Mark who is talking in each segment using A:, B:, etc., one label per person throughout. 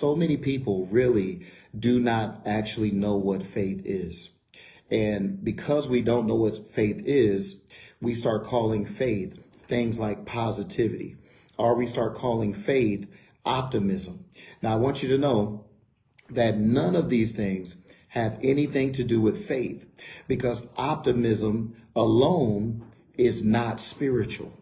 A: so many people really do not actually know what faith is. And because we don't know what faith is, we start calling faith things like positivity, or we start calling faith optimism. Now, I want you to know that none of these things have anything to do with faith, because optimism alone is not spiritual.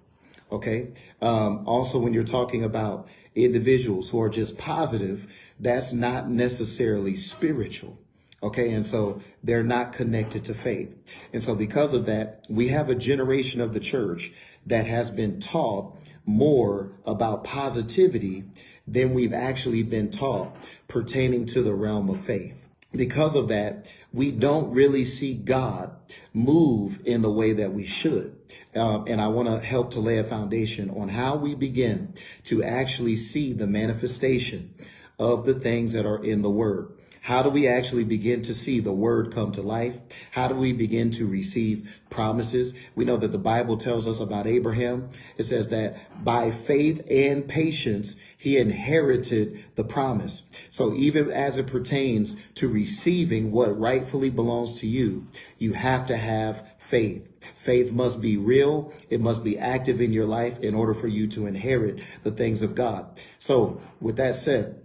A: Okay. Also, when you're talking about individuals who are just positive, that's not necessarily spiritual. Okay. And so they're not connected to faith. And so because of that, we have a generation of the church that has been taught more about positivity than we've actually been taught pertaining to the realm of faith. Because of that, we don't really see God move in the way that we should. And I want to help to lay a foundation on how we begin to actually see the manifestation of the things that are in the Word. How do we actually begin to see the Word come to life? How do we begin to receive promises? We know that the Bible tells us about Abraham. It says that by faith and patience, he inherited the promise. So even as it pertains to receiving what rightfully belongs to you, you have to have faith. Faith must be real. It must be active in your life in order for you to inherit the things of God. So with that said,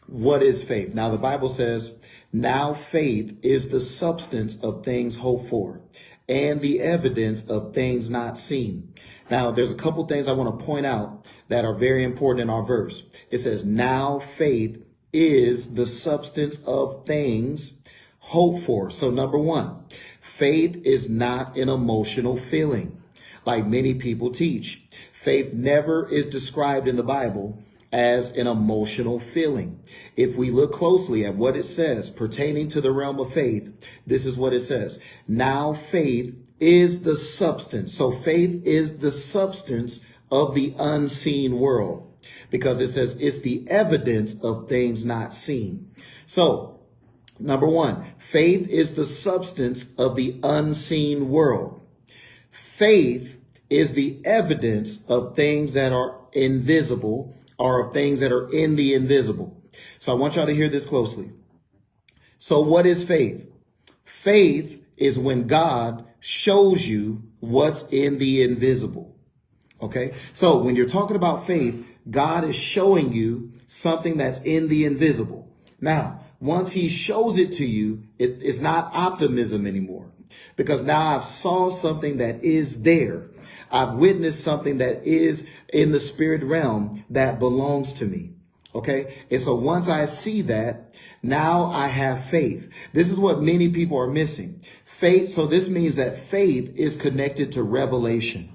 A: what is faith? Now, the Bible says, now faith is the substance of things hoped for and the evidence of things not seen. Now, there's a couple things I want to point out that are very important in our verse. It says, now faith is the substance of things hoped for. So number one, faith is not an emotional feeling like many people teach. Faith never is described in the Bible as an emotional feeling. If we look closely at what it says pertaining to the realm of faith, this is what it says. Now faith is the substance. So faith is the substance of the unseen world, because it says it's the evidence of things not seen. So number one, faith is the substance of the unseen world. Faith is the evidence of things that are invisible, or of things that are in the invisible. So I want y'all to hear this closely. So what is faith? Faith is when God shows you what's in the invisible. Okay. So when you're talking about faith, God is showing you something that's in the invisible. Now, once he shows it to you, it's not optimism anymore, because now I've saw something that is there. I've witnessed something that is in the spirit realm that belongs to me. Okay. And so once I see that, now I have faith. This is what many people are missing. Faith. So this means that faith is connected to revelation.